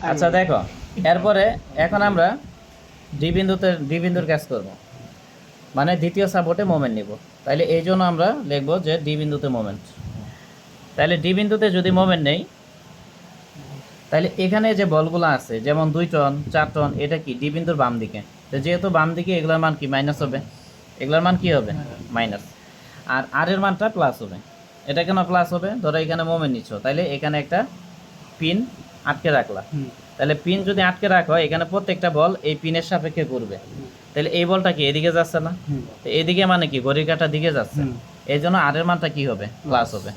আচ্ছা দেখো, এরপরে এখন আমরা ডি বিন্দুর কাজ করব, মানে দ্বিতীয় সাপোর্টে মোমেন্ট নিব। তাইলে এই জন্য আমরা লিখব যে ডি বিন্দুতে মোমেন্ট। তাহলে ডি বিন্দুতে যদি মোমেন্ট নেই, তাহলে এখানে যে বলগুলো আছে যেমন 2 টন 4 টন, এটা কি ডি বিন্দুর বাম দিকে। তো যেহেতু বাম দিকে, এগুলোর মান কি মাইনাস হবে, এগুলোর মান কি হবে মাইনাস, আর আর এর মানটা প্লাস হবে। এটা কেন প্লাস হবে, ধরো এখানে মোমেন্ট নিচ্ছ, তাইলে এখানে একটা পিন আটকে রাখলা। তাহলে পিন যদি আটকে রাখো, এখানে প্রত্যেকটা বল এই পিনের সাপেক্ষে ঘুরবে। তাহলে এই বলটা কি এদিকে যাচ্ছে না, তো এদিকে মানে কি ঘড়ির কাঁটার দিকে যাচ্ছে, এই জন্য আর এর মানটা কি হবে প্লাস হবে।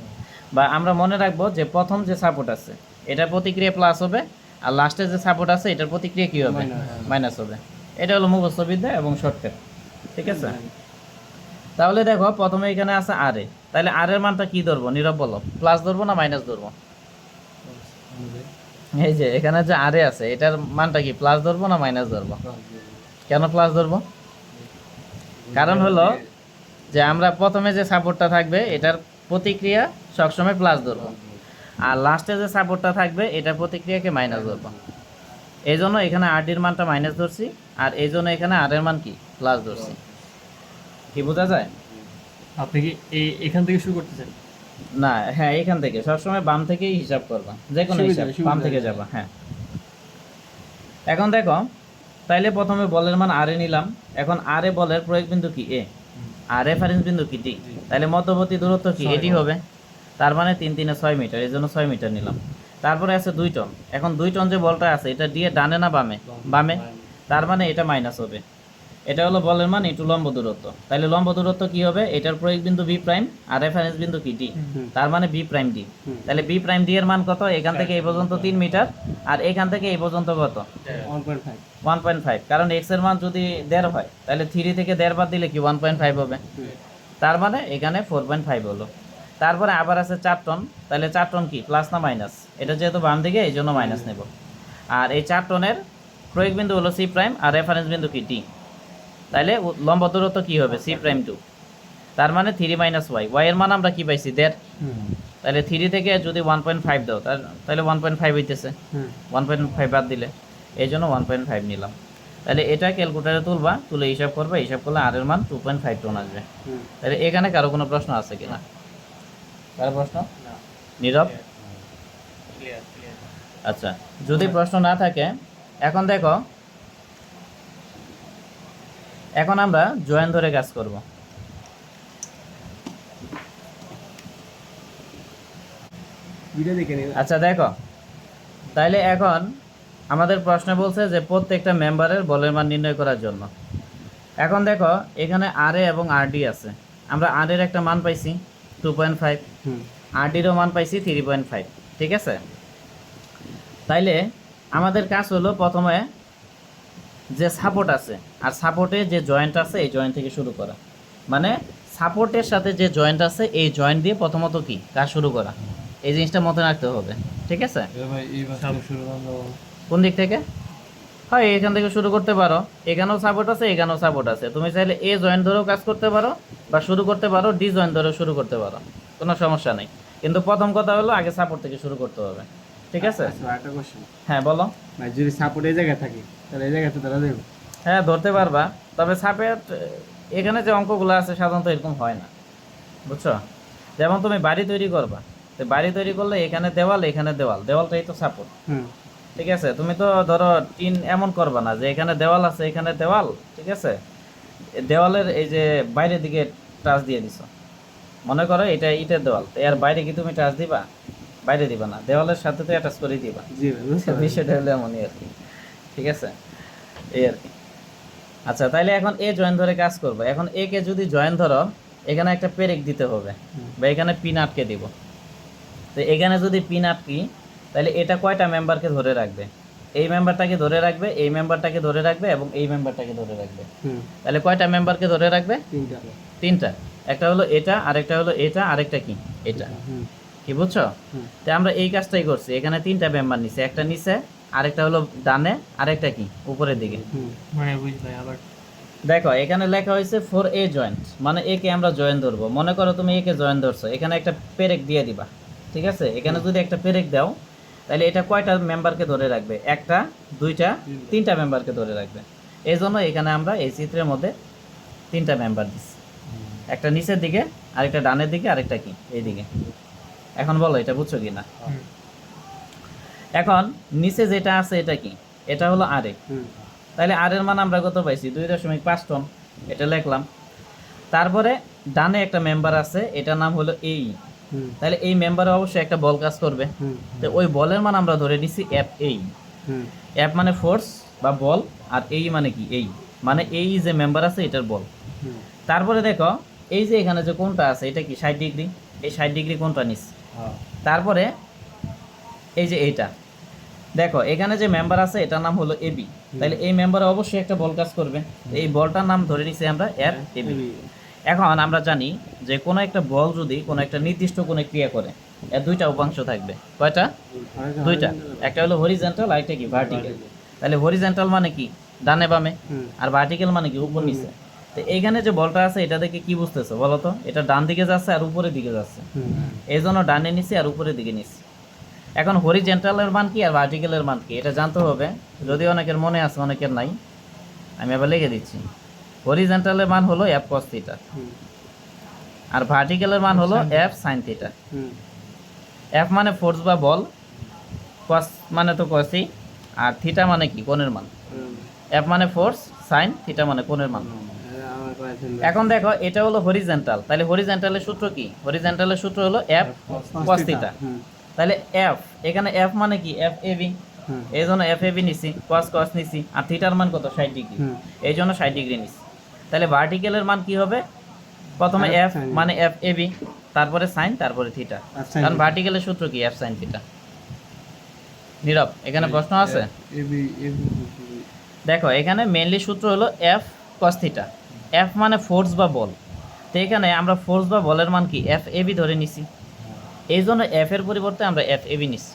বা আমরা মনে রাখবো যে প্রথম যে সাপোর্ট আছে এটার প্রতিক্রিয়া প্লাস হবে, আর লাস্টের যে সাপোর্ট আছে এটার প্রতিক্রিয়া কি হবে মাইনাস হবে। এটা হলো মুখস্থ বিদ্যা এবং শর্টকাট, ঠিক আছে। তাহলে দেখো প্রথমে এখানে আছে আর এ, তাহলে আর এর মানটা কি ধরবো, নীরব বলো, প্লাস ধরবো না মাইনাস ধরবো। এই যে এখানে যে আর এ আছে, এটার মানটা কি প্লাস ধরবো না মাইনাস ধরবো। কেন প্লাস ধরবো, কারণ হলো যে আমরা প্রথমে যে সাপোর্টটা থাকবে এটার প্রতিক্রিয়া সবসময় প্লাস ধরবো, আর লাস্টে যে সাপোর্টটা থাকবে এটার প্রতিক্রিয়াকে মাইনাস ধরবো। এই জন্য এখানে আর ডির মানটা মাইনাস ধরছি, আর এই জন্য এখানে আর এর মান কি প্লাস ধরছি। কি বোঝা যায়? আপনি কি এখান থেকে শুরু করতেছেন? না, হ্যাঁ এখান থেকে সবসময় বাম থেকেই হিসাব করবা, যে কোনো হিসাব বাম থেকে যাবা। হ্যাঁ, এখন দেখো, তাইলে প্রথমে বলের মান আর এ নিলাম। এখন আর এ বলের প্রয়োগ বিন্দু কি এ, আর রেফারেন্স বিন্দু কি ডি, তাহলে মধ্যবর্তী দূরত্ব কি এটি হবে। তার মানে 3 3 6 মিটার, এই জন্য 6 মিটার নিলাম। তারপরে আছে 2 টন। এখন 2 টন যে বলটা আছে এটা দিয়ে ডানে না বামে, বামে, তার মানে এটা মাইনাস হবে। এটা হলো বলের মান ইন্টু লম্ব দূরত্ব। তাহলে লম্ব দূরত্ব কি হবে, এটার প্রয়োগ বিন্দু বি প্রাইম আর রেফারেন্স বিন্দু কি ডি, তার মানে বি প্রাইম ডি। তাহলে বি প্রাইম ডি এর মান কত, এখান থেকে এই পর্যন্ত 3 মিটার, আর এখান থেকে এই পর্যন্ত কত 1.5। কারণ এক্স এর মান যদি 1.5 হয়, তাহলে 3 থেকে 1.5 বাদ দিলে কি 1.5 হবে, তার মানে এখানে 4.5 হলো। তারপরে আবার আছে 4 টন, তাহলে 4 টন কি প্লাস না মাইনাস, এটা যেহেতু বাম দিকে এই জন্য মাইনাস নেব। আর এই 4 টনের প্রয়োগ বিন্দু হলো সি প্রাইম আর রেফারেন্স বিন্দু কি ডি, তাহলে লম্ব দূরত্ব কি হবে সি প্রাইম 2, তার মানে 3 মাইনাস ওয়াই, ওয়াই এর মান আমরা কি পাইছি 1.5। তাহলে 3 থেকে যদি 1.5 দাও তাহলে 1.5 হইতেছে, 1.5 বাদ দিলে, এই জন্য 1.5 নিলাম। তাহলে এটা ক্যালকুলেটারে তুলবা, তুলে হিসাব করবে, হিসাব করলে আর এর মান 2.5 টন আসবে। তাহলে এখানে কারো কোনো প্রশ্ন আছে কিনা, কারো প্রশ্ন? নীরব? আচ্ছা, যদি প্রশ্ন না থাকে, এখন দেখো, এখন আমরা জয়েন ধরে কাজ করব। আচ্ছা দেখো, তাইলে এখন আমাদের প্রশ্নে বলছে যে প্রত্যেকটা মেম্বারের বলের মান নির্ণয় করার জন্য। এখন দেখো এখানে আর এ এবং আর ডি আছে, আমরা আর এর একটা মান পাইছি 2.5, আর ডিরও মান পাইছি 3.5, ঠিক আছে। তাইলে আমাদের কাজ হলো প্রথমে যে সাপোর্ট আছে আর সাপোর্টে যে জয়েন্ট আছে এই জয়েন্ট থেকে শুরু করা, মানে সাপোর্টের সাথে যে জয়েন্ট আছে এই জয়েন্ট দিয়ে প্রথমত কি কাজ শুরু করা, এই জিনিসটা মনে রাখতে হবে, ঠিক আছে। কোন দিক থেকে হয়, এখান থেকে শুরু করতে পারো, এখানেও সাপোর্ট আছে এখানেও সাপোর্ট আছে, তুমি চাইলে এ জয়েন্ট ধরেও কাজ করতে পারো বা শুরু করতে পারো ডি জয়েন্ট ধরেও শুরু করতে পারো, কোনো সমস্যা নেই। কিন্তু প্রথম কথা হলো আগে সাপোর্ট থেকে শুরু করতে হবে, ঠিক আছে। হ্যাঁ বলো। যদি সাপোর্ট এই জায়গায় থাকে তাহলে এই জায়গাতে ধরা যাবে? হ্যাঁ ধরতে পারবা, তবে সাপোর্ট এখানে যে অঙ্কগুলো আছে সাধারণত এরকম হয় না, বুঝছো। যেমন তুমি বাড়ি তৈরি করবা, তো বাড়ি তৈরি করলে এখানে দেওয়াল এখানে দেওয়াল, দেওয়ালটাই তো সাপোর্ট, ঠিক আছে। তুমি তো ধরো টিন এমন করবা না যে এখানে দেওয়াল আছে এখানে দেওয়াল, ঠিক আছে, দেওয়ালের এই যে বাইরের দিকে টাচ দিয়ে দিছো, মনে করো এটা ইটের দেওয়াল, এর বাইরে কি তুমি টাচ দিবা, বাইরে দিবা না, দেওয়ালের সাথে তো অ্যাটাচ করে দিবা, বিষয়টা হলো এমনই আর কি, ঠিক আছে, এই আর কি। আচ্ছা তাইলে এখন এ জয়েন ধরে কাজ করবো। এখন এ কে যদি জয়েন ধরো, এখানে একটা পেরেক দিতে হবে বা এখানে পিন আটকে দিব। তো এখানে যদি পিন আটকি, তাহলে এটা কয়টা মেম্বারকে ধরে রাখবে, এই মেম্বারটাকে ধরে রাখবে, এই মেম্বারটাকে ধরে রাখবে এবং এই মেম্বারটাকে ধরে রাখবে। তাহলে কয়টা মেম্বারকে ধরে রাখবে, তিনটা। একটা হলো এটা, আরেকটা হলো এটা, আরেকটা কি এটা, কি বুঝছো। তো আমরা এই কাজটাই করছি, এখানে 3টা মেম্বার নিছে, একটা নিচে, আরেকটা হলো ডানে, আরেকটা কি উপরের দিকে। দেখো এখানে লেখা হয়েছে ফর এ জয়েন্ট, মানে এ কে আমরা জয়েন ধরবো। মনে করো তুমি এ কে জয়েন ধরছো, এখানে একটা পেরেক দিয়ে দিবা, ঠিক আছে। এখানে যদি একটা পেরেক দাও, তাহলে এটা কয়টা মেম্বারকে ধরে রাখবে? একটা, দুইটা, তিনটা মেম্বারকে ধরে রাখবে। এই জন্য এখানে আমরা এই চিত্রের মধ্যে তিনটা মেম্বার দিচ্ছি, একটা নিচের দিকে, আরেকটা ডানের দিকে, আরেকটা কি এইদিকে। এখন বলো এটা বুঝছো কি না? এখন নিচে যেটা আছে এটা কি? এটা হলো আরে। তাহলে আর এর মান আমরা কত পাইছি? 2.5 টন, এটা লিখলাম। তারপরে ডানে একটা মেম্বার আছে, এটার নাম হলো এই। তাহলে এই মেম্বারে অবশ্যই একটা বল কাজ করবে, তো ওই বলের মান আমরা ধরে নিছি এফ এই। এফ মানে ফোর্স বা বল, আর এই মানে কি? এই মানে এই যে মেম্বার আছে এটার বল। তারপরে দেখো এই যে এখানে যে কোণটা আছে এটা কি 60 ডিগ্রি, এই 60 ডিগ্রি কোণটা নিস। তারপরে এই যে এইটা দেখো এখানে যে মেম্বার আছে এটার নাম হলো এবি, তাহলে এই মেম্বারে অবশ্যই একটা বল কাজ করবে, এই বলটার নাম ধরে নিছি আমরা এফ এবি। এখন আমরা জানি যে কোনো একটা বল যদি কোনো একটা নির্দিষ্ট কোনো ক্রিয়া করে এর দুইটা উপাংশ থাকবে। কয়টা? দুইটা। একটা হলো হরিজন্টাল, আরেকটা কি ভার্টিক্যাল। তাহলে হরিজন্টাল মানে কি? ডানে বামে, আর ভার্টিক্যাল মানে কি? উপর নিচে। তো এইখানে যে বলটা আছে এটা দেখে কি বুঝতেছো বলো তো? এটা ডান দিকে যাচ্ছে আর উপরের দিকে যাচ্ছে, এই জন্য ডানে নিছি আর উপরের দিকে নিছি। এখন হরিজন্টালের মান কি আর ভার্টিক্যালের মান কি এটা জানতে হবে, যদি অনেকের মনে আছে অনেকের নাই, আমি আবার লিখে দিচ্ছি। হরিজন্টালের মান হলো এফ কস থিটা, আর ভার্টিক্যালের মান হলো এফ সাইন থিটা। এফ মানে ফোর্স বা বল, কস মানে তো কসই, আর থিটা মানে কি? কোণের মান। এফ মানে ফোর্স, সাইন, থিটা মানে কোণের মান। এখন দেখো এটা হলো হরিজন্টাল, তাহলে হরিজন্টালের সূত্র কি? হরিজন্টালের সূত্র হলো এফ কস থিটা। তাহলে এফ, এখানে এফ মানে কি? এফ এবি, এই জন্য এফ এবি নিছি, কস কস নিছি, আর থিটার মান কত? 60 ডিগ্রি, এই জন্য 60 ডিগ্রি নিছি। তাহলে ভার্টিক্যালের মান কি হবে? প্রথমে এফ মানে এফ এবি, তারপরে সাইন, তারপরে থিটা, কারণ ভার্টিক্যালের সূত্র কি? F sine theta. নীরব, এখানে প্রশ্ন আছে? দেখো এখানে মেইনলি সূত্র হলো এফ কস থিটা। এফ মানে ফোর্স বা বল, তো এখানে আমরা ফোর্স বা বলের মান কি? এফ এবি ধরে নিছি, এই জন্য এফ এর পরিবর্তে আমরা এফ এবি নিছি,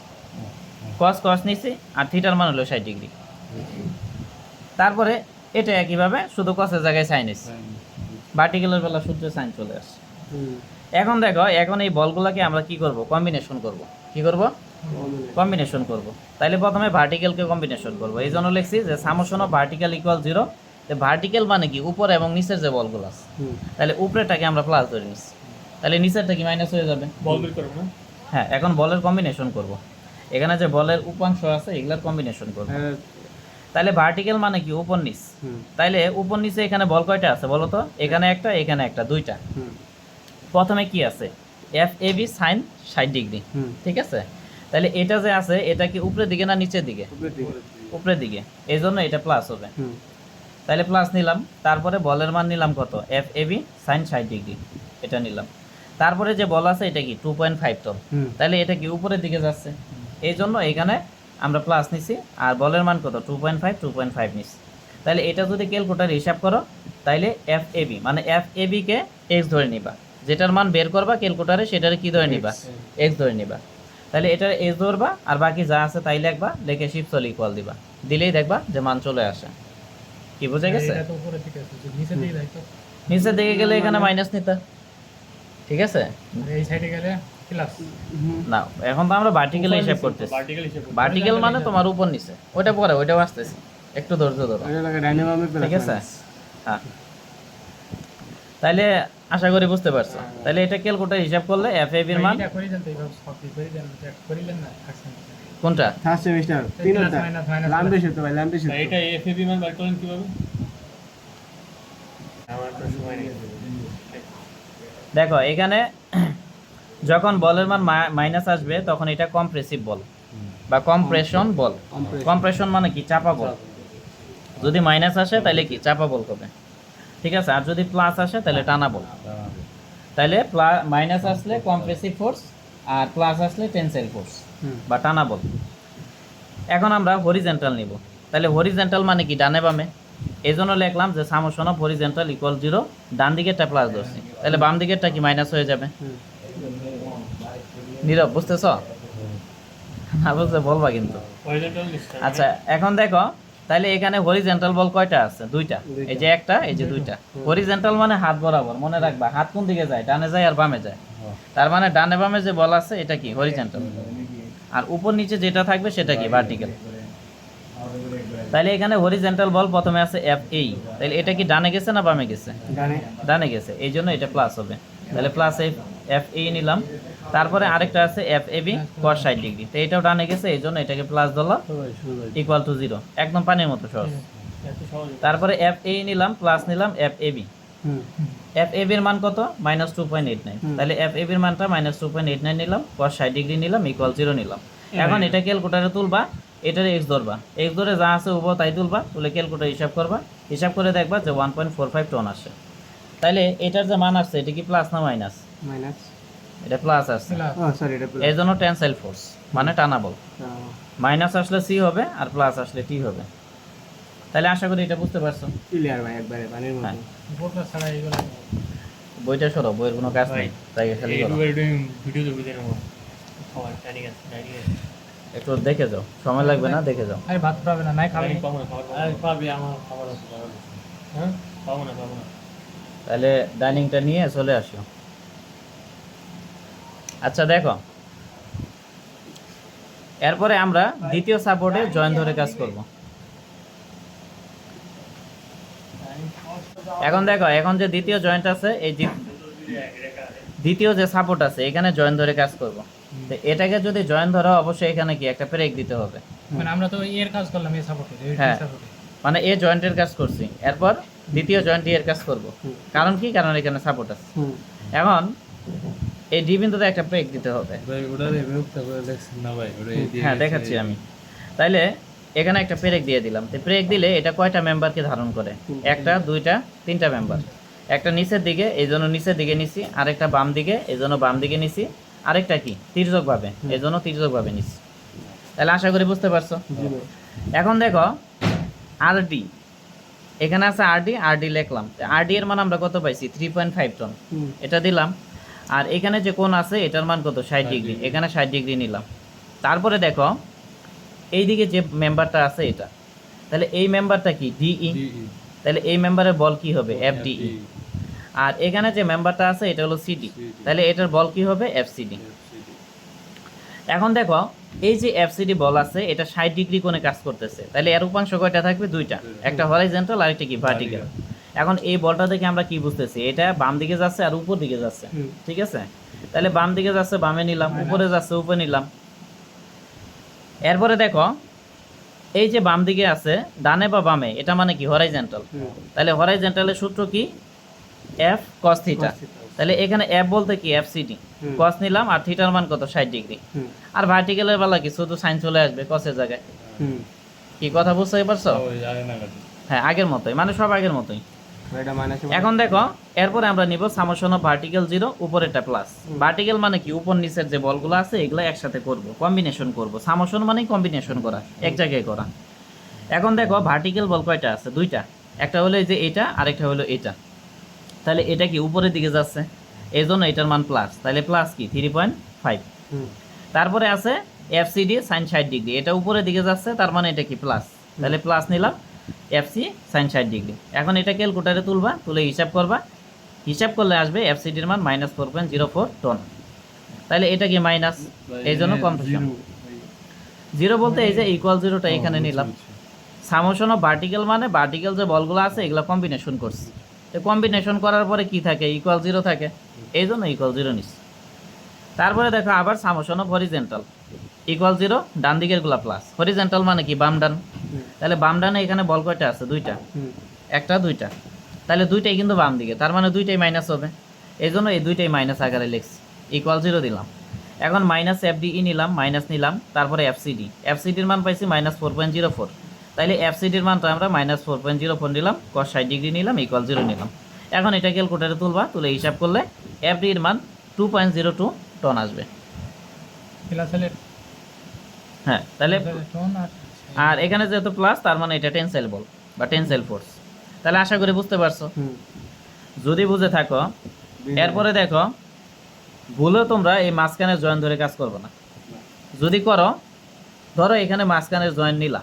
কস কস নিছি, আর থিটার মান হলো 60 ডিগ্রি। তারপরে এটা একইভাবে শুধু কসের জায়গায় সাইন এসে, ভার্টিক্যালের বেলা সূত্রে সাইন চলে আসে। এখন দেখো এখন এই বলগুলোকে আমরা কি করব? কম্বিনেশন করব। কি করব? কম্বিনেশন করব। তাইলে প্রথমে ভার্টিক্যালকে কম্বিনেশন করব, এই জন্য লিখছি যে summation of vertical equal 0। Vertical মানে কি? উপরে এবং নিচের যে বলগুলো আছে, তাহলে উপরেটাকে আমরা প্লাস ধরে নিচ্ছি, তাহলে নিচেরটা কি মাইনাস হয়ে যাবে? বল বের করব না? হ্যাঁ, এখন বলের কম্বিনেশন করব। এখানে যে বলের উপাংশ আছে এগুলার কম্বিনেশন করব। তাহলে ভার্টিক্যাল মানে কি? উপর নিচ। তাইলে উপর নিচে এখানে বল কয়টা আছে বলো তো? এখানে একটা, এখানে একটা, দুইটা। প্রথমে কি আছে? এফ এবি সাইন 60 ডিগ্রি, ঠিক আছে? তাহলে এটা যে আছে এটা কি উপরের দিকে না নিচের দিকে? উপরের দিকে, এই জন্য এটা প্লাস হবে। তাহলে প্লাস নিলাম, তারপরে বলের মান নিলাম কত? এফ এবি সাইন 60 ডিগ্রি, এটা নিলাম। তারপরে যে বল আছে এটা কি? 2.5 টন, তাহলে এটা কি উপরের দিকে যাচ্ছে, এই জন্য এখানে আমরা প্লাস নিছি, আর বলের মান কত? 2.5 নিছি। তাহলে এটা যদি ক্যালকুলেটর হিসাব করো তাইলে এফ এবি মানে এফ এবি কে এক্স ধরে নিবা, যেটার মান বের করবা ক্যালকুলেটরে সেটারে কি ধরে নিবা? এক্স ধরে নিবা। তাহলে এটা এক্স ধরবা, আর বাকি যা আছে তাই লিখবা, লিখে শিফট চলে ইকুয়াল দিবা, দিলেই দেখবা যে মান চলে আসে। কি বুঝে গেছে? এটা তো উপরে ঠিক আছে, যদি নিচে দিকে যাই তো নিচের দিকে গেলে এখানে মাইনাস নিতা, ঠিক আছে? এই সাইডে গেলে প্লাস। না, এখন তো আমরা ভার্টিক্যাল হিসাব করতেছি। ভার্টিক্যাল হিসাব করতে ভার্টিক্যাল মানে তোমার উপর নিচে, ওইটা পরে ওইটাও আসতেছি, একটু ধৈর্য ধরো, ঠিক আছে? হ্যাঁ, তাইলে আশা করি বুঝতে পারছো। তাহলে এটা ক্যালকুলেটর হিসাব করলে এফ এ বির মান এটা করে দেন তো, এইভাবে সব করে দেন, চেক করিলেন না আসেন। কোনটা? ফার্স্ট সেমিস্টার তিনটা লাম্বে শুতে ভাই, লাম্বে শুতে। এটা এফএবি মান বের করেন কিভাবে? আমার তো সময় নেই। দেখো এখানে যখন বলের মান মাইনাস আসবে তখন এটা কম্প্রেসিভ বল বা কম্প্রেশন বল। কম্প্রেশন মানে কি? চাপা বল। যদি মাইনাস আসে তাহলে কি? চাপা বল হবে, ঠিক আছে? আর যদি প্লাস আসে তাহলে টানা বল। তাহলে মাইনাস আসলে কম্প্রেসিভ ফোর্স, আর প্লাস আসলে টেনসাইল ফোর্স বা টানা বল। এখন আমরা হরিজন্টাল নিব, তাহলে হরিজন্টাল মানে কি? ডানে বামে, এই জন্য লিখলাম যে সামেশন অফ হরিজন্টাল ইকুয়াল 0। ডান দিকেরটা প্লাস ধরছি, তাহলে বাম দিকেরটা কি? মাইনাস হয়ে যাবে। নীরব, বুঝতেছ? না বুঝতে বলবা কিন্তু। হরিজন্টাল নিশ্চয়। আচ্ছা, এখন দেখো তাহলে এখানে হরিজন্টাল বল কয়টা আছে? দুইটা। এই যে একটা, এই যে দুইটা। হরিজন্টাল মানে হাত বরাবর, মনে রাখবা হাত কোন দিকে যায়? ডানে যায় আর বামে যায়। তার মানে ডানে বামে যে বল আছে এটা কি? হরিজন্টাল। আর উপর নিচে যেটা থাকবে সেটা কি ভার্টিক্যাল। তাহলে এখানে হরিজেন্টাল বল প্রথমে আছে এফ এই, তাহলে এটা কি ডানে গেছে না বামে গেছে? ডানে গেছে, এই জন্য এটা প্লাস হবে। তাহলে প্লাস এফ এই নিলাম। তারপরে আরেকটা আছে F A B cos 60 degree, তো এটাও ডানে গেছে, এই জন্য এটাকে প্লাস ধরলাম, ইকুয়াল টু 0, একদম পানির মতো সহজ। এত সহজ। তারপরে এফ এ নিলাম, প্লাস নিলাম F A B. F A বির মান কত? -2.89, তাহলে এফ এ বির মানটা -2.89 নিলাম, cos 60 ডিগ্রি নিলাম, ইকুয়াল 0 নিলাম। এখন এটা ক্যালকুলেটরে তুলবা, এটারে এক্স ধরবা, এক্স ধরে যা আছে উভয় তাই তুলবা, তুলে ক্যালকুলেটর হিসাব করবা, হিসাব করে দেখবা যে 1.45 টন আসে। তাহলে এটার যে মান আসছে এটা কি প্লাস না মাইনাস? মাইনাস। এটা প্লাস আসছে, সরি এটা এই জন্য টেনসাইল ফোর্স মানে টানা বল। মাইনাস আসলে সি হবে আর প্লাস আসলে টি হবে। তাহলে আশা করি এটা বুঝতে পারছো। ক্লিয়ার ভাই, একবারে পানির মতো। হ্যাঁ। বোর্ডটা ছাড়া এগুলো বইটা সরো, বইয়ের কোনো কাজ নেই, তাই খালি করো। ভিডিও দেবো দেন আমার খাবার ডাইনিং আছে, ডাইনিং আছে। একটু দেখে যাও, সময় লাগবে না, দেখে যাও। আরে ভাত পাবে না, নাই খাবে পাবো না, খাবার আরে পাবে, আমার খাবার আছে, হ্যাঁ পাবো না। তাহলে ডাইনিংটা নিয়ে চলে আসো। আচ্ছা দেখো, এরপরে আমরা দ্বিতীয় সাপোর্টে জয়েন ধরে কাজ করব। এখন দেখো, এখন যে দ্বিতীয় জয়েন্ট আছে, এই দ্বিতীয় যে সাপোর্ট আছে এখানে জয়েন ধরে কাজ করব। তো এটাকে যদি জয়েন ধরো, অবশ্যই এখানে কি একটা ব্রেক দিতে হবে। মানে আমরা তো এর কাজ করলাম, এই সাপোর্টে, হ্যাঁ, মানে এ জয়েন্টের কাজ করছি, এরপর দ্বিতীয় জয়েন্ট এর কাজ করব। কারণ কি? কারণ এখানে সাপোর্ট আছে। এখন এই ডি বিন্দুতে একটা ব্রেক দিতে হবে। হ্যাঁ, দেখাচ্ছি আমি। তাইলে এখানে একটা ব্রেক দিয়ে দিলাম। তো ব্রেক দিলে এটা কয়টা মেম্বারকে ধারণ করে? একটা, দুইটা, তিনটা মেম্বার। একটা নিচের দিকে, এই জন্য নিচের দিকে নিছি, আরেকটা বাম দিকে, এই জন্য বাম দিকে নিছি, আরেকটা কি তির্যকভাবে, এই জন্য তির্যকভাবে নিছি। তাহলে আশা করি বুঝতে পারছো। এখন দেখো আরডি, এখানে আছে আরডি লিখলাম। আরডি এর মান আমরা কত পাইছি? 3.5 টন, এটা দিলাম। আর এখানে যে কোণ আছে এটার মান কত? 60 ডিগ্রি, এখানে 60 ডিগ্রি নিলাম। তারপরে দেখো এইদিকে যে মেম্বারটা আছে এটা, তাহলে এই মেম্বারটা কি? ডিই, তাহলে এই মেম্বারের বল কি হবে? এফডিই। আর এখানে যে মেম্বারটা আছে এটা হলো সিডি, তাহলে এটার বল কি হবে? এফসিডি। এখন দেখো এই যে এফসিডি বল আছে এটা 60 ডিগ্রি কোণে কাজ করতেছে, তাহলে এর উপাংশ কয়টা থাকবে? দুইটা, একটা হরাইজন্টাল আর একটা কি? ভার্টিক্যাল। এখন এই বলটা দেখে আমরা কি বুঝতেছি? এটা বাম দিকে যাচ্ছে আর উপর দিকে যাচ্ছে, ঠিক আছে? তাহলে বাম দিকে যাচ্ছে বামে নিলাম, উপরে যাচ্ছে উপরে নিলাম। এরপরে দেখো এই যে বাম দিকে আছে, ডানে বা বামে, এটা মানে কি? হরাইজন্টাল। তাহলে হরাইজন্টালের সূত্র কি? F cos theta. তাহলে এখানে এফ বলতে কি? এফসিডি, কস নিলাম, আর থিটার মান কত? 60 ডিগ্রি। আর ভার্টিক্যালের বেলা কি? শুধু সাইন চলে আসবে কসের জায়গায়। কি কথা বুঝতে পারছো? হ্যাঁ, আগের মতোই, মানে সব আগের মতোই। এখন দেখো এরপরে আমরা নিব সামেশন অফ ভার্টিক্যাল 0, উপরেরটা প্লাস। ভার্টিক্যাল মানে কি? উপর নিচের যে বলগুলো আছে এগুলো একসাথে করব, কম্বিনেশন করব। সামেশন মানে কম্বিনেশন করা, এক জায়গায় করা। এখন দেখো ভার্টিক্যাল বল কয়টা আছে? দুইটা, একটা হলো এই যে এটা, আরেকটা হলো এটা। তাহলে এটা কি? উপরের দিকে যাচ্ছে, এই জন্য এটার মান প্লাস, তাহলে প্লাস কি? 3.5। তারপরে আছে এফসিডি সাইন 60 ডিগ্রি, এটা উপরের দিকে যাচ্ছে, তার মানে এটা কি? প্লাস, তাহলে প্লাস নিলাম, এফসি সাইন 60 ডিগ্রি। এখন এটা ক্যালকুলেটরে তুলবা, তুলে হিসাব করবা, হিসাব করলে আসবে এফসিডির মান -4.04 টন। তাহলে এটা কি মাইনাস, এই জন্য কনফিউশন। 0 বলতে এই যে ইকুয়াল 0টা এখানে নিলাম। সামেশন অফ ভার্টিক্যাল মানে ভার্টিক্যাল যে বলগুলো আছে এগুলো কম্বিনেশন করছি। তো কম্বিনেশন করার পরে কি থাকে? ইকুয়াল 0 থাকে, এই জন্য ইকুয়াল 0 নিচ্ছি। তারপরে দেখো আবার সামেশন অফ হরিজেন্টাল, ইকুয়াল 0, ডান দিকের গুলা প্লাস। হরিজেন্টাল মানে কি? বাম ডান। তাহলে বাম ডানে এখানে বল কয়টা আছে? দুইটা, একটা, দুইটা। তাহলে দুইটাই কিন্তু বাম দিকে, তার মানে দুইটাই মাইনাস হবে, এই জন্য এই দুইটাই মাইনাস আকারে লিখছি, ইকুয়াল 0 দিলাম। এখন মাইনাস এফডিই নিলাম, মাইনাস নিলাম, তারপরে এফসিডি, এফসিডির মান পাইছি -4.04। তাইলে এফসিডির মানটা আমরা -4.04 নিলাম, cos 60 ডিগ্রি নিলাম, ইকুয়াল 0 নিলাম। এখন এটা ক্যালকুলেটরে তুলবা, তুলে হিসাব করলে এফডির মান 2.02 টন আসবে। হ্যাঁ, তাহলে আর এখানে যেহেতু প্লাস, তার মানে এটা টেনসাইল বল বা টেনসাইল ফোর্স। তাহলে আশা করি বুঝতে পারছো। যদি বুঝে থাকো, এরপরে দেখো ভুলেও তোমরা এই মাঝখানের জয়েন ধরে কাজ করবে না। যদি করো, ধরো এখানে মাঝখানের জয়েন নিলা,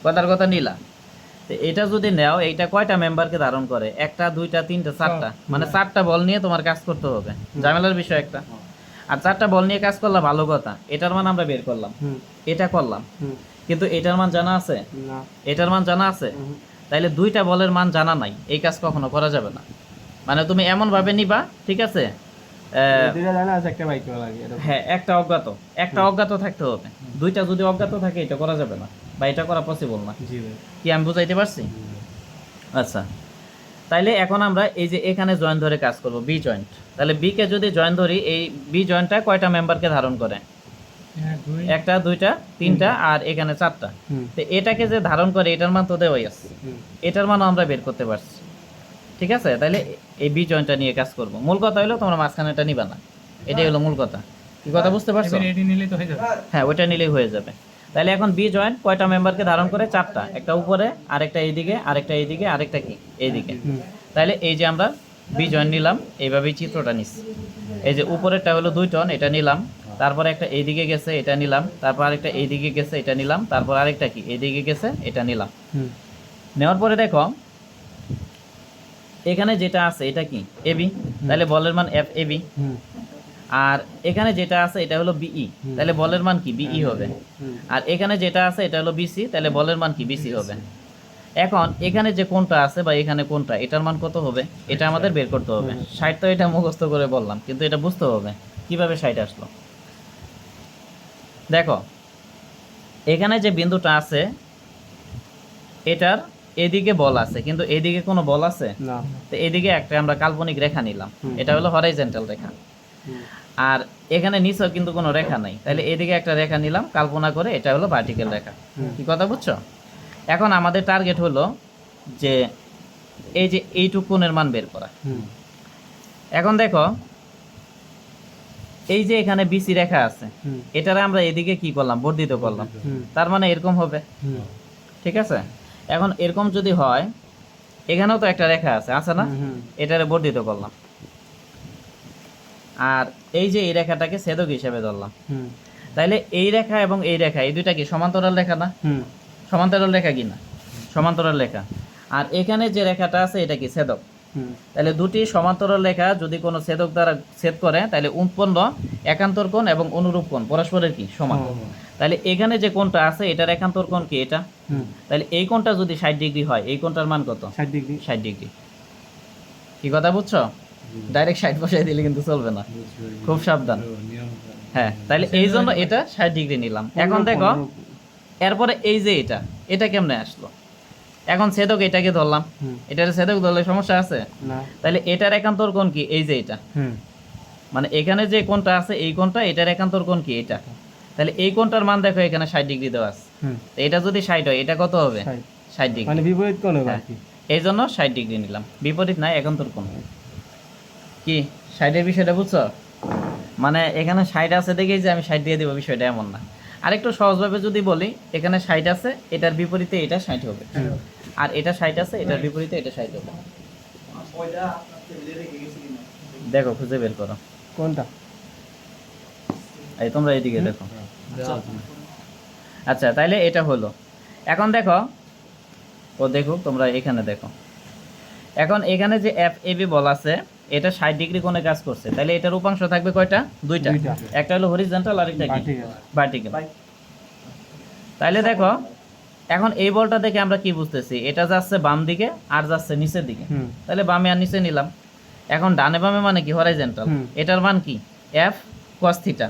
কথার কথা নিলা, তো এটা যদি নেও, এইটা কয়টা মেম্বারকে ধারণ করে? একটা, দুইটা, তিনটা, চারটা, মানে 4টা বল নিয়ে তোমার কাজ করতে হবে, ঝামেলার বিষয় একটা। আর 4টা বল নিয়ে কাজ করলে ভালো কথা, এটার মান আমরা বের করলাম, এটা করলাম, কিন্তু এটার মান জানা আছে, না এটার মান জানা আছে, তাইলে 2টা বলের মান জানা নাই, এই কাজ কখনো করা যাবে না। মানে তুমি এমন ভাবে নিবা, ঠিক আছে, দুইটা জানা আছে, একটা বাইক করা লাগে এরকম। হ্যাঁ একটা অজ্ঞাত থাকতে হবে। 2টা যদি অজ্ঞাত থাকে এটা করা যাবে না, বা এটা করা পসিবল না। জি ভাই। কি আমি বুঝাইতে পারছি? আচ্ছা, তাইলে এখন আমরা এই যে এখানে জয়েন্ট ধরে কাজ করব, বি জয়েন্ট। তাহলে বি কে যদি জয়েন্ট ধরি, এই বি জয়েন্টটা কয়টা মেম্বারকে ধারণ করে? একটা, দুইটা, তিনটা, আর এখানে 4টা। তো এটাকে যে ধারণ করে এটার মান তো দেওয়াই আছে, এটার মানও আমরা বের করতে পারছি, ঠিক আছে। তাহলে এই বি জয়েন্টটা নিয়ে কাজ করব। মূল কথা হলো তোমরা মাঝখানেটা নিবা না, এটাই হলো মূল কথা। কি কথা বুঝতে পারছো? হ্যাঁ, ওইটা নিলেই হয়ে যাবে। তাহলে এখন বি জয়েন্ট কয়টা মেম্বারকে ধারণ করে? 4টা, একটা উপরে, আরেকটা এইদিকে, আরেকটা এইদিকে, আরেকটা কি এইদিকে। তাহলে এই যে আমরা বি জয়েন্ট নিলাম, এইভাবেই চিত্রটা নিচ্ছি। এই যে উপরেরটা হলো 2 টন, এটা নিলাম, তারপরে একটা এইদিকে গেছে, এটা নিলাম, তারপর আরেকটা এইদিকে গেছে, এটা নিলাম, তারপর আরেকটা কি এইদিকে গেছে, এটা নিলাম। নেওয়ার পরে দেখো এখানে যেটা আছে এটা কি? এবি, তাহলে বলের মান এফ এবি। আর এখানে যেটা আছে এটা হলো বিই, তাহলে বলের মান কি? বিই হবে। আর এখানে যেটা আছে এটা হলো বিসি, তাহলে বলের মান কি? বিসি হবে। এখন এখানে যে কোনটা আছে বা এখানে কোনটা, এটার মান কত হবে এটা আমাদের বের করতে হবে। 60 তো এটা মুখস্থ করে বললাম, কিন্তু এটা বুঝতে হবে কিভাবে 60 আসলো। দেখো এখানে যে বিন্দুটা আছে এটার এদিকে বল আছে, কিন্তু এদিকে কোনো বল আছে না। তো এদিকে একটা আমরা কাল্পনিক রেখা নিলাম, এটা হলো হরাইজন্টাল রেখা। আর এখানে নিচেও কিন্তু কোনো রেখা নাই, তাহলে এদিকে একটা রেখা নিলাম কল্পনা করে, এটা হলো ভার্টিক্যাল রেখা। কি কথা বুঝছো? এখন আমাদের টার্গেট হলো যে এই যে এইটুকু কোণের মান বের করা। এখন দেখো এই যে এখানে বিসি রেখা আছে, এটারে আমরা এদিকে কি করলাম? বর্ধিত করলাম, তার মানে এরকম হবে, ঠিক আছে। এখন এরকম যদি হয়, এখানেও তো একটা রেখা আছে, আছে না? এটারে বর্ধিত করলাম, আর এই যে এই রেখাটাকে ছেদক হিসেবে ধরলাম। তাইলে এই রেখা এবং এই রেখা, এই দুইটা কি সমান্তরাল রেখা না? সমান্তরাল রেখা কি না? সমান্তরাল রেখা। আর এখানে যে রেখাটা আছে এটা কি? ছেদক। তাহলে দুটি সমান্তরাল রেখা যদি কোনো ছেদক দ্বারা ছেদ করে, তাহলে উৎপন্ন একান্তর কোণ এবং অনুরূপ কোণ পরস্পরের কি? সমান। তাহলে এখানে যে কোণটা আছে এটার একান্তর কোণ কি? এটা। তাহলে এই কোণটা যদি 60 ডিগ্রি হয়, এই কোণটার মান কত? 60 ডিগ্রি। 60 ডিগ্রি। কি কথা বুঝছো? ডাইরেক্ট 60 বসাই দিলে কিন্তু চলবে না, খুব সাবধান। হ্যাঁ, তাহলে এই জন্য এটা 60 ডিগ্রি নিলাম। এখন দেখো এরপরে এই যে এটা কেমনে আসলো? এখন ছেদক এটাকে ধরলাম, এটার ছেদক ধরলে সমস্যা আছে না। তাহলে এটার একান্তর কোণ কি? এই যে এটা, মানে এখানে যে কোণটা আছে এই কোণটা, এটার একান্তর কোণ কি? এটা। তাহলে এই কোণটার মান দেখো এখানে 60 ডিগ্রি দেওয়া আছে, তো এটা যদি 60 হয় এটা কত হবে? 60 ডিগ্রি, মানে বিপরীত কোণ হবে আর কি। এই জন্য 60 ডিগ্রি নিলাম, বিপরীত নাই, একান্তর কোণ। কি 60 এর বিষয়টা বুঝছো? মানে এখানে 60 আছে দেখেই যে আমি 60 দিয়ে দিব বিষয়টা এমন না। আরেকটু সহজভাবে যদি বলি, এখানে 60 আছে, এটার বিপরীতে এটা 60 হবে, আর এটা 60 আছে, এটার বিপরীতে এটা 60 হবে। দেখো খুঁজে বের করো কোনটা? এই তোমরা এইদিকে দেখো। আচ্ছা, তাইলে এটা হলো। এখন দেখো ও দেখো, তোমরা এখানে দেখো। এখন এখানে যে এফ এবি বল আছে এটা 60 ডিগ্রি কোণে কাজ করছে, তাহলে এটার উপাংশ থাকবে কয়টা? দুইটা। একটা হলো হরিজন্টাল আর একটা কি? ভার্টিক্যাল। তাইলে দেখো এখন এই বলটা দেখে আমরা কি বুঝতেছি? এটা যাচ্ছে বাম দিকে আর যাচ্ছে নিচের দিকে, তাহলে বামে আর নিচে নিলাম। এখন ডানে বামে মানে কি? হরাইজন্টাল। এটার মান কি? F cos theta.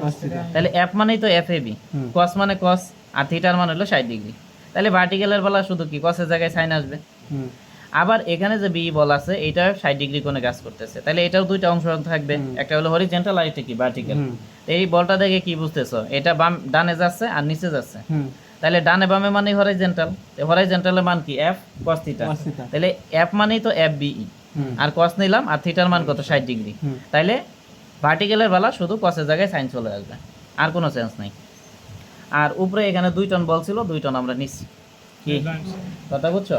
তাহলে এফ মানেই তো এফ এবি, cos মানে cos, আর থিটার মান হলো 60 ডিগ্রি। তাহলে ভার্টিক্যালের বেলা শুধু কি cos এর জায়গায় sin আসবে। আবার এখানে যে বি বল আছে এটা 60 ডিগ্রি কোণে কাজ করতেছে, তাহলে এটাও দুইটা অংশ থাকবে, একটা হলো হরিজন্টাল আর একটা কি? ভার্টিক্যাল। এই বলটা দেখে কি বুঝতেছো? এটা বাম ডানে যাচ্ছে আর নিচে যাচ্ছে, তাহলে ডানে বামে মানে হরাইজন্টাল, হরাইজন্টালের মান কি? F cos theta. তাহলে এফ মানেই তো এফ বিই, আর cos নিলাম, আর থিটার মান কত? 60 ডিগ্রি। তাইলে ভার্টিক্যালের বেলা শুধু cos এর জায়গায় sin চলে আসবে, আর কোনো চেঞ্জ নাই। আর উপরে এখানে 2 টন বল ছিল, 2 টন আমরা নিচ্ছি। কি কথা বুঝছো?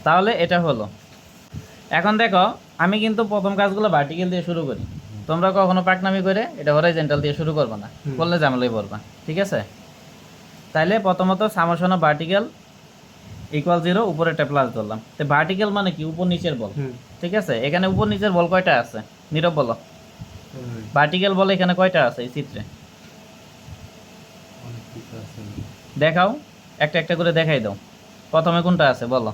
তাহলে এটা হলো। এখন দেখো আমি কিন্তু প্রথম কাজগুলো ভার্টিক্যাল দিয়ে শুরু করি, তোমরা কখনো পাকনামি করে এটা হরাইজন্টাল দিয়ে শুরু করবে না, করলে ঝামেলায় পড়বা, ঠিক আছে? তাইলে প্রথমত সামেশন অফ ভার্টিক্যাল ইকুয়াল 0 উপরেরটা প্লাস ধরলাম। তো ভার্টিক্যাল মানে কি উপর নিচের বল, ঠিক আছে? এখানে উপর নিচের বল কয়টা আছে নীরব বলো? ভার্টিক্যাল বল এখানে কয়টা আছে এই চিত্রে দেখাও, একটা একটা করে দেখাই দাও। প্রথমে কোনটা আছে বলো,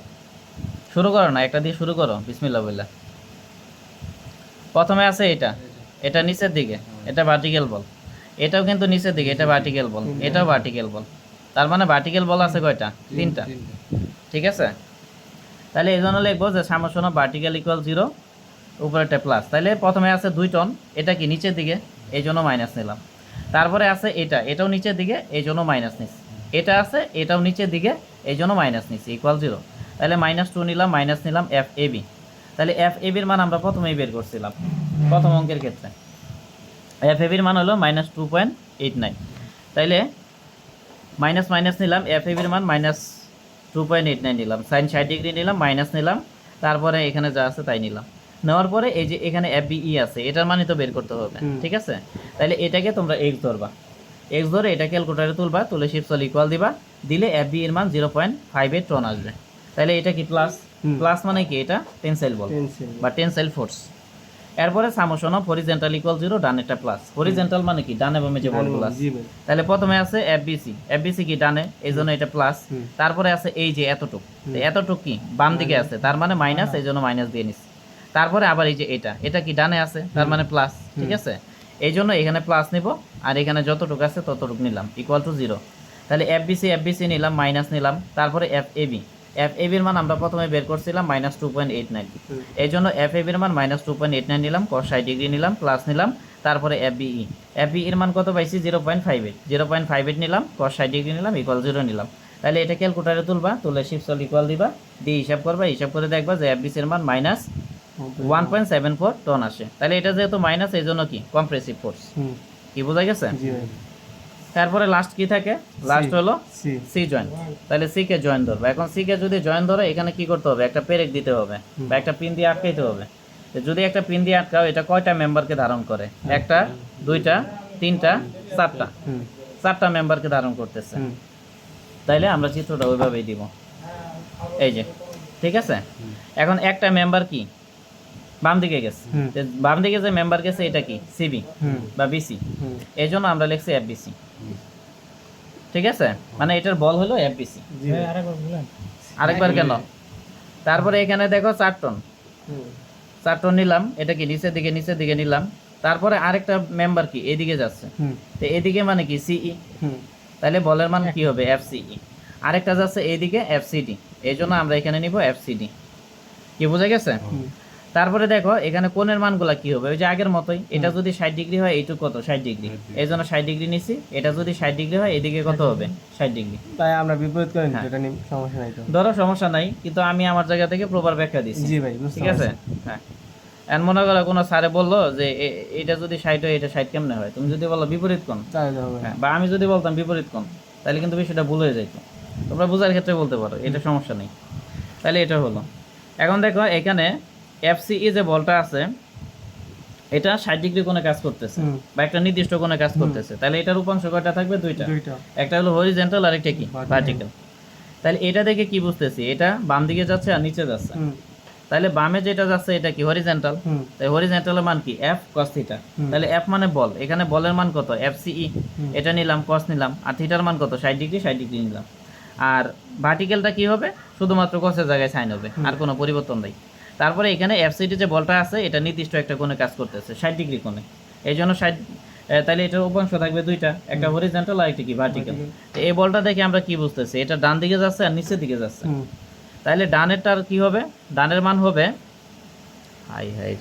শুরু করো না, একটা দিয়ে শুরু করো, বিসমিল্লাহ বললা। প্রথমে আছে এটা, এটা নিচের দিকে, এটা ভার্টিক্যাল বল। এটাও কিন্তু নিচের দিকে, এটা ভার্টিক্যাল বল, এটাও ভার্টিক্যাল বল। তার মানে ভার্টিক্যাল বল আছে কয়টা? 3টা, ঠিক আছে? তাহলে এই জন্য লিখবো যে সামসন ভার্টিক্যাল ইকুয়াল 0 উপরেরটা প্লাস। তাহলে প্রথমে আছে 2 টন, এটা কি নিচের দিকে, এই জন্য মাইনাস নিলাম। তারপরে আছে এটা, এটাও নিচের দিকে, এই জন্য মাইনাস নিচ্ছি। এটা আছে, এটাও নিচের দিকে, এই জন্য মাইনাস নিচ্ছি, ইকুয়াল 0। তাহলে -2 নিলাম, মাইনাস নিলাম এফ এ বি। তাহলে এফ এ বির মান আমরা প্রথমেই বের করছিলাম প্রথম অঙ্কের ক্ষেত্রে। এফ এ বির মান হলো -2.89। তাইলে মাইনাস মাইনাস নিলাম, এফ এ বির মান -2.89 নিলাম, সাইন 60 ডিগ্রি নিলাম, মাইনাস নিলাম, তারপরে এখানে যা আছে তাই নিলাম। নেওয়ার পরে এই যে এখানে এফ বি ই আছে, এটার মানে তো বের করতে হবে, ঠিক আছে? তাহলে এটাকে তোমরা এক্স ধরবা, এক্স ধরে এটা ক্যালকুলেটারে তুলবা, তুলে শিফট ইকুয়াল দিবা, দিলে এফ বি এর মান 0.58 টন আসবে। তাহলে এটা কি প্লাস, প্লাস মানে কি এটা টেনসাইল বল বা টেনসাইল ফোর্স। এরপরে সামোশন অফ হরিজেন্টাল ইকুয়াল 0, ডানেরটা প্লাস। হরিজেন্টাল মানে কি ডানে বামে যে বলগুলো আছে। তাহলে প্রথমে আছে এফবিসি, এফবিসি কি ডানে, এই জন্য এটা প্লাস। তারপরে আছে এই যে এতটুক, এতটুক কি বাম দিকে আছে, তার মানে মাইনাস, এই জন্য মাইনাস দিয়ে নিচ্ছি। তারপরে আবার এই যে এটা, এটা কি ডানে আছে, তার মানে প্লাস, ঠিক আছে? এই জন্য এখানে প্লাস নিব, আর এখানে যতটুকু আছে ততটুকু নিলাম, ইকুয়াল টু 0। তাহলে এফবিসি এফবিসি নিলাম, মাইনাস নিলাম, তারপরে এফ এবি, এফ এবির মান আমরা প্রথমে বের করছিলাম -2.89। এই জন্য এফ এবির মান -2.89 নিলাম, cos 60 ডিগ্রি নিলাম, প্লাস নিলাম, তারপরে এফ বিই, এফ বিইর মান কত পাইছি 0.58 নিলাম, cos 60 ডিগ্রি নিলাম, ইকুয়াল 0 নিলাম। তাহলে এটা ক্যালকুলেটারে তুলবা, তুলে শিফট ইকুয়াল দিবা, দিয়ে হিসাব করবা, হিসাব করে দেখবা যে এফবিসির মান -1.74 টন আসে। তাহলে এটা যেহেতু মাইনাস, এই জন্য কি কম্প্রেসিভ ফোর্স, কি বোঝা গেছে? তারপরে লাস্ট কি থাকে, লাস্ট হলো সি জয়েন। তাহলে সি কে জয়েন ধরবে। এখন সি কে যদি জয়েন ধরে, এখানে কি করতে হবে, একটা পেরেক দিতে হবে বা একটা পিন দিয়ে আটকাইতে হবে। যদি একটা পিন দিয়ে আটকাও, এটা কয়টা মেম্বারকে ধারণ করে? একটা, দুইটা, তিনটা, চারটা, চারটা মেম্বারকে ধারণ করতেছে। তাইলে আমরা চিত্রটা ওইভাবেই দিব, এই যে, ঠিক আছে? এখন একটা মেম্বার কি বাম দিকে গেছে, বাম দিকে যে মেম্বার গেছে এটা কি সিবি বা বিসি, এই জন্য আমরা লিখছি এফবিসি, ঠিক আছে? মানে এটার বল হলো এফবিসি। আরেকবার কেন? তারপরে এখানে দেখো 4 টন, 4 টন নিলাম, এটা কি নিচের দিকে, নিচের দিকে নিলাম। তারপরে আরেকটা মেম্বার কি এদিকে যাচ্ছে, তো এদিকে মানে কি সিই, তাহলে বলের মান কি হবে এফসিই। আরেকটা যাচ্ছে এইদিকে এফসিডি, এই জন্য আমরা এখানে নিব এফসিডি। কি বোঝা গেছে? তারপরে দেখো এখানে কোণের মানগুলা কি হবে, ওই যে আগের মতোই। এটা যদি 60 ডিগ্রি হয়, এইটুকু কত 60 ডিগ্রি, এই জন্য 60 ডিগ্রি নিছি। এটা যদি 60 ডিগ্রি হয়, এদিকে কত হবে 60 ডিগ্রি। তাই আমরা বিপরীত করে নিই, এটা নিয়ে সমস্যা নাই তো। ধরো সমস্যা নাই, কিন্তু আমি আমার জায়গা থেকে প্রপার ব্যাখ্যা দিচ্ছি। জি ভাই, ঠিক আছে? হ্যাঁ। এখন মনে করো কোনো স্যারে বললো যে এটা যদি 60 হয়, এটা 60 কেমনে হয়? তুমি যদি বলো বিপরীত কোণ, হ্যাঁ, বা আমি যদি বলতাম বিপরীত কোণ, তাহলে কিন্তু বিষয়টা ভুল হয়ে যাইতো। তোমরা বোঝার ক্ষেত্রে বলতে পারো, এটা সমস্যা নেই। তাহলে এটা হলো। এখন দেখো এখানে এফসিই যে বলটা আছে, এটা 60 ডিগ্রি কোণে কাজ করতেছে বা একটা নির্দিষ্ট কোণে কাজ করতেছে। তাহলে এটার উপাংশ কয়টা থাকবে? দুইটা, একটা হলো হরিজন্টাল আর একটা কি ভার্টিক্যাল। তাহলে এটা দেখে কি বুঝতেছি, এটা বাম দিকে যাচ্ছে আর নিচে যাচ্ছে। তাহলে বামে যেটা যাচ্ছে এটা কি হরিজন্টাল, তাই হরিজন্টালের মান কি এফ cos থিটা। তাহলে এফ মানে বল, এখানে বলের মান কত এফসিই, এটা নিলাম, cos নিলাম, আর থিটার মান কত 60 ডিগ্রি, 60 ডিগ্রি নিলাম। আর ভার্টিক্যালটা কি হবে, শুধুমাত্র cos এর জায়গায় সাইন হবে, আর কোনো পরিবর্তন নেই। তারপরে এখানে এফসিডি যে বলটা আছে, এটা নির্দিষ্ট একটা কোণে কাজ করতেছে 60 ডিগ্রি কোণে, এই জন্য 60। তাহলে এটার উপাংশ থাকবে দুইটা, একটা হরিজন্টাল আর একটা কি ভার্টিক্যাল। এই বলটা দেখে আমরা কি বুঝতেছি, এটা ডান দিকে যাচ্ছে আর নিচের দিকে যাচ্ছে। তাহলে ডানেরটার কি হবে, ডানের মান হবে হাই হাই